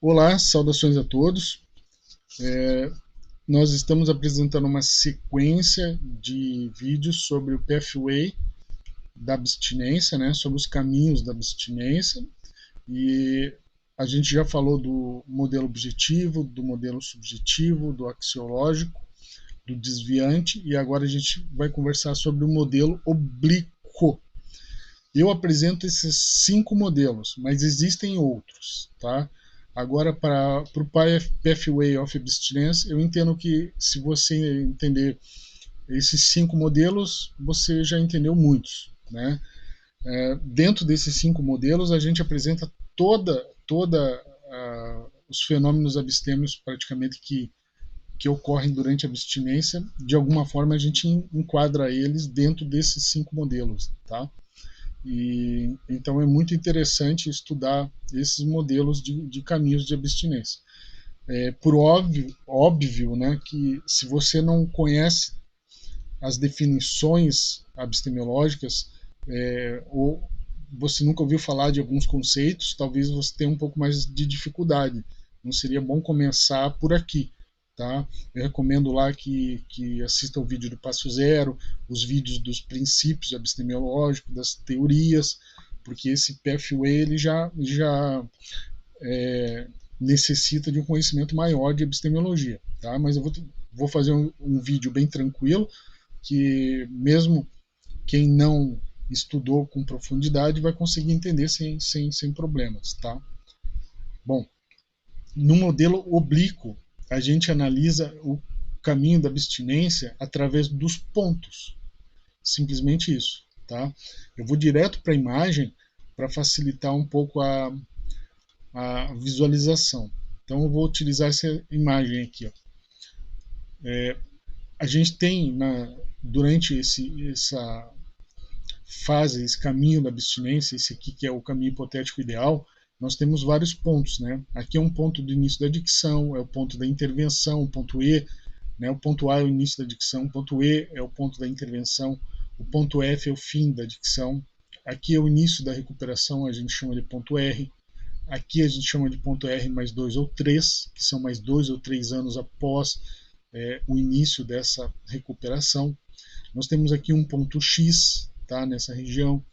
Olá, saudações a todos. Nós estamos apresentando uma sequência de vídeos sobre o pathway da abstinência, né, sobre os caminhos da abstinência. E a gente já falou do modelo objetivo, do modelo subjetivo, do axiológico, do desviante, e agora a gente vai conversar sobre o modelo oblíquo. Eu apresento esses 5 modelos, mas existem outros, tá? Agora, para o Pathway of Abstinence, eu entendo que se você entender esses 5 modelos, você já entendeu muitos, né? Dentro desses 5 modelos, a gente apresenta toda os fenômenos abstêmios praticamente que ocorrem durante a abstinência. De alguma forma, a gente enquadra eles dentro desses 5 modelos, tá? E então é muito interessante estudar esses modelos de caminhos de abstinência. Por óbvio, né, que se você não conhece as definições abstemiológicas, ou você nunca ouviu falar de alguns conceitos, talvez você tenha um pouco mais de dificuldade. Não seria bom começar por aqui. Tá? Eu recomendo lá que assista o vídeo do Passo Zero, os vídeos dos princípios abstemiológicos, das teorias, porque esse pathway ele já necessita de um conhecimento maior de epistemologia. Tá? Mas eu vou fazer um vídeo bem tranquilo, que mesmo quem não estudou com profundidade vai conseguir entender sem problemas. Tá? Bom, no modelo oblíquo, a gente analisa o caminho da abstinência através dos pontos. Simplesmente isso. Tá? Eu vou direto para a imagem para facilitar um pouco a visualização. Então eu vou utilizar essa imagem aqui. Ó. A gente tem, durante essa fase, esse caminho da abstinência, esse aqui que é o caminho hipotético ideal, nós temos vários pontos, né? Aqui é um ponto do início da dicção, é o ponto da intervenção, o ponto E, né? O ponto A é o início da dicção, o ponto E é o ponto da intervenção, o ponto F é o fim da dicção, aqui é o início da recuperação, a gente chama de ponto R, aqui a gente chama de ponto R mais 2 ou 3, que são mais 2 ou 3 anos após o início dessa recuperação. Nós temos aqui um ponto X, tá, nessa região.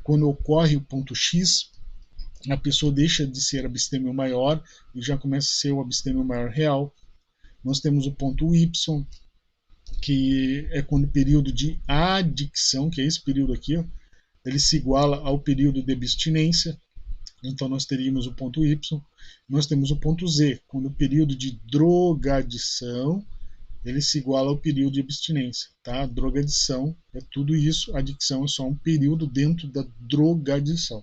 Quando ocorre o ponto X, a pessoa deixa de ser abstêmio maior e já começa a ser o abstêmio maior real. Nós temos o ponto Y, que é quando o período de adicção, que é esse período aqui, ó, ele se iguala ao período de abstinência. Então nós teríamos o ponto Y. Nós temos o ponto Z, quando o período de drogadição ele se iguala ao período de abstinência. Tá? Drogadição é tudo isso, adicção é só um período dentro da drogadição.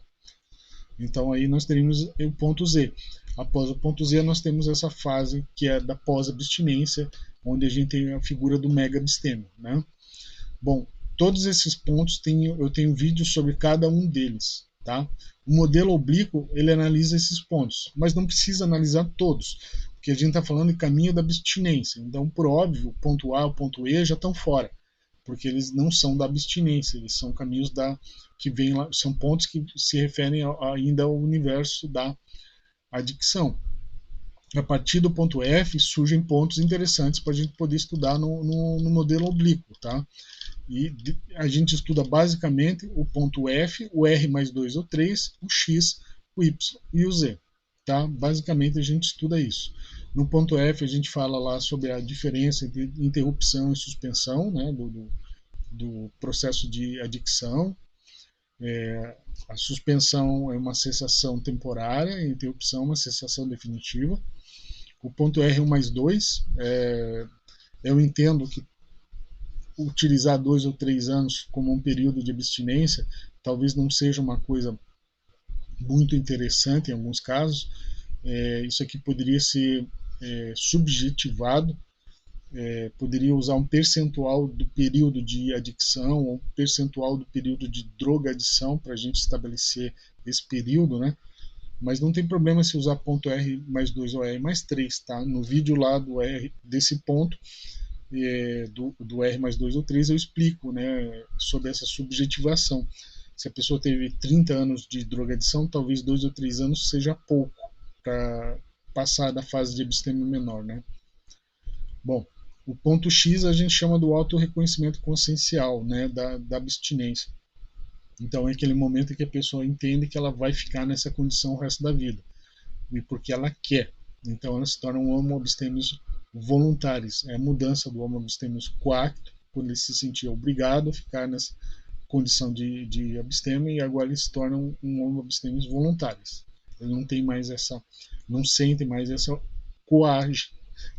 Então aí nós teríamos o ponto Z. Após o ponto Z nós temos essa fase que é da pós-abstinência, onde a gente tem a figura do mega abstêmio. Né? Bom, todos esses pontos eu tenho vídeos sobre cada um deles. Tá? O modelo oblíquo ele analisa esses pontos, mas não precisa analisar todos, porque a gente está falando de caminho da abstinência. Então, por óbvio, o ponto A e o ponto E já estão fora, porque eles não são da abstinência, eles são caminhos que vêm lá, são pontos que se referem ainda ao universo da adicção. A partir do ponto F surgem pontos interessantes para a gente poder estudar no modelo oblíquo, tá? E a gente estuda basicamente o ponto F, o R mais 2 ou 3, o X, o Y e o Z. Tá? Basicamente a gente estuda isso. No ponto F a gente fala lá sobre a diferença entre interrupção e suspensão, né, do processo de adicção. A suspensão é uma cessação temporária, a interrupção é uma cessação definitiva. O ponto R1 mais 2, eu entendo que utilizar 2 ou 3 anos como um período de abstinência talvez não seja uma coisa muito interessante em alguns casos. Isso aqui poderia ser subjetivado, poderia usar um percentual do período de adicção ou um percentual do período de drogadição para a gente estabelecer esse período, né? Mas não tem problema se usar ponto R mais 2 ou R mais 3, tá? No vídeo lá desse ponto, do R mais 2 ou 3, eu explico, né, sobre essa subjetivação. Se a pessoa teve 30 anos de drogadição, talvez 2 ou 3 anos seja pouco para passar da fase de abstêmio menor, né? Bom, o ponto X a gente chama do auto-reconhecimento consciencial, né, da abstinência. Então é aquele momento em que a pessoa entende que ela vai ficar nessa condição o resto da vida, e porque ela quer. Então ela se torna um homo abstemius voluntaris. É a mudança do homo abstemius coacto, quando ele se sentia obrigado a ficar nessa condição de abstêmio, e agora ele se torna um homo abstemius voluntaris. Ele não tem mais essa, não sente mais essa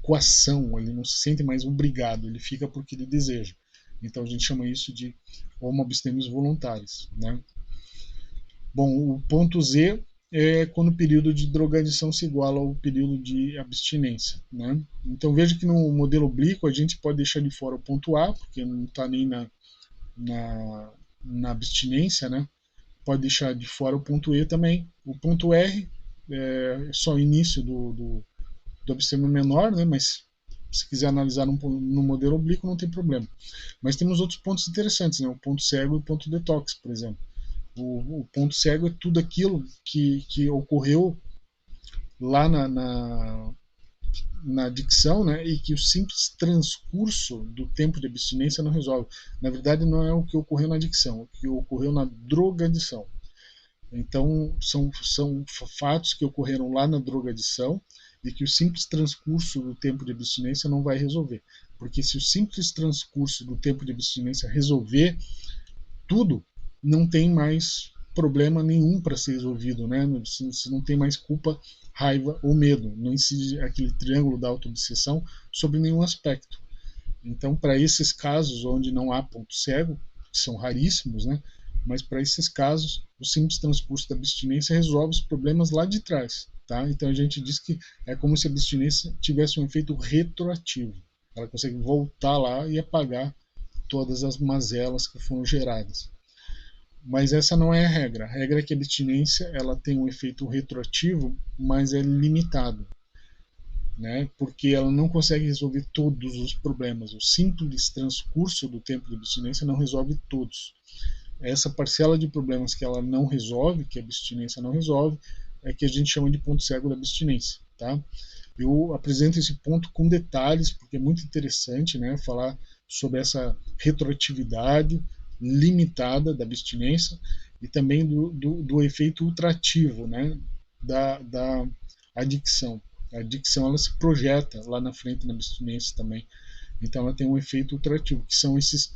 coação, ele não se sente mais obrigado, ele fica porque ele deseja. Então a gente chama isso de homo abstemius voluntaris, né? Bom, o ponto Z é quando o período de drogadição se iguala ao período de abstinência, né? Então veja que no modelo oblíquo a gente pode deixar de fora o ponto A, porque não está nem na, na abstinência, né? Pode deixar de fora o ponto E também. O ponto R é só o início do abstêmio menor, né? Mas se quiser analisar no modelo oblíquo não tem problema. Mas temos outros pontos interessantes, né? O ponto cego e o ponto detox, por exemplo. O ponto cego é tudo aquilo que ocorreu lá na adicção, né, e que o simples transcurso do tempo de abstinência não resolve. Na verdade, não é o que ocorreu na adicção, é o que ocorreu na drogadição. Então, são fatos que ocorreram lá na drogadição e que o simples transcurso do tempo de abstinência não vai resolver. Porque se o simples transcurso do tempo de abstinência resolver tudo, não tem mais problema nenhum para ser resolvido, né? Você não tem mais culpa, raiva ou medo. Não incide aquele triângulo da autoobsessão sobre nenhum aspecto. Então, para esses casos onde não há ponto cego, que são raríssimos, né? Mas para esses casos, o simples transcurso da abstinência resolve os problemas lá de trás, tá? Então a gente diz que é como se a abstinência tivesse um efeito retroativo. Ela consegue voltar lá e apagar todas as mazelas que foram geradas. Mas essa não é a regra. A regra é que a abstinência ela tem um efeito retroativo, mas é limitado, né? Porque ela não consegue resolver todos os problemas. O simples transcurso do tempo de abstinência não resolve todos. Essa parcela de problemas que ela não resolve, que a abstinência não resolve, é que a gente chama de ponto cego da abstinência, tá? Eu apresento esse ponto com detalhes, porque é muito interessante, né, falar sobre essa retroatividade limitada da abstinência e também do efeito ultrativo, né, da adicção. A adicção ela se projeta lá na frente na abstinência também. Então ela tem um efeito ultrativo, que são esses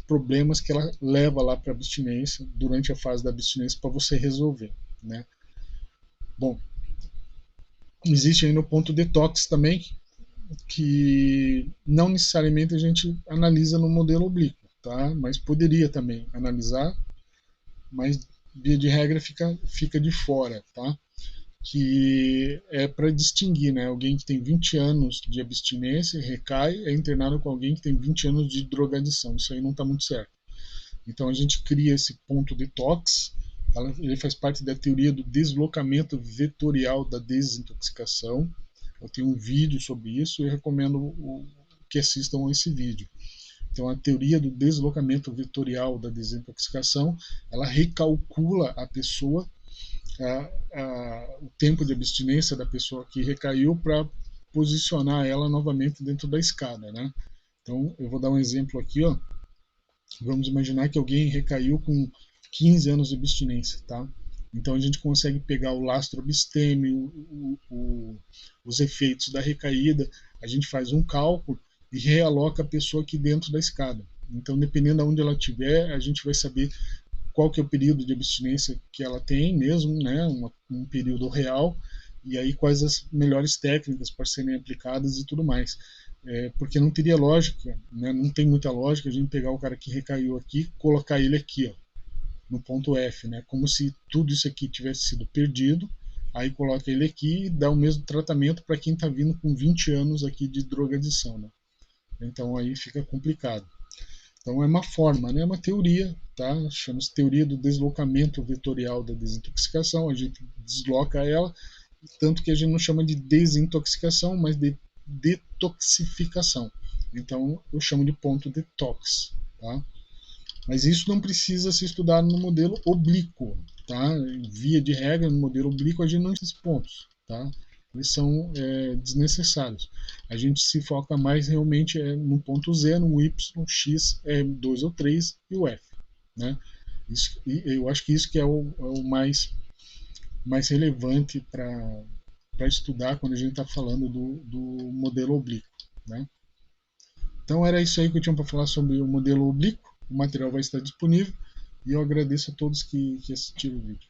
problemas que ela leva lá para a abstinência, durante a fase da abstinência, para você resolver, né? Bom, existe ainda o ponto detox também, que não necessariamente a gente analisa no modelo oblíquo, tá? Mas poderia também analisar, mas via de regra fica de fora, tá? Que é para distinguir, né? Alguém que tem 20 anos de abstinência e recai é internado com alguém que tem 20 anos de drogadição. Isso aí não está muito certo. Então a gente cria esse ponto detox, ele faz parte da teoria do deslocamento vetorial da desintoxicação. Eu tenho um vídeo sobre isso e recomendo que assistam a esse vídeo. Então a teoria do deslocamento vetorial da desintoxicação, ela recalcula a pessoa, o tempo de abstinência da pessoa que recaiu para posicionar ela novamente dentro da escada, né? Então eu vou dar um exemplo aqui, ó. Vamos imaginar que alguém recaiu com 15 anos de abstinência, tá? Então a gente consegue pegar o lastro abstêmio, os efeitos da recaída, a gente faz um cálculo e realoca a pessoa aqui dentro da escada. Então, dependendo de onde ela estiver, a gente vai saber qual que é o período de abstinência que ela tem mesmo, né? Um período real, e aí quais as melhores técnicas para serem aplicadas e tudo mais. Porque não teria lógica, né? Não tem muita lógica a gente pegar o cara que recaiu aqui e colocar ele aqui, ó, no ponto F, né? Como se tudo isso aqui tivesse sido perdido, aí coloca ele aqui e dá o mesmo tratamento para quem está vindo com 20 anos aqui de drogadição, né? Então aí fica complicado. Então é uma forma, né? É uma teoria, tá? Chama-se teoria do deslocamento vetorial da desintoxicação. A gente desloca ela, tanto que a gente não chama de desintoxicação, mas de detoxificação. Então eu chamo de ponto detox, tá? Mas isso não precisa ser estudado no modelo oblíquo, tá? Via de regra, no modelo oblíquo a gente não tem esses pontos, tá? Eles são desnecessários. A gente se foca mais realmente no ponto Z, no Y, X, 2 ou 3 e o F, né? Isso, eu acho que isso que é o mais relevante para estudar quando a gente está falando do modelo oblíquo, né? Então era isso aí que eu tinha para falar sobre o modelo oblíquo. O material vai estar disponível e eu agradeço a todos que assistiram o vídeo.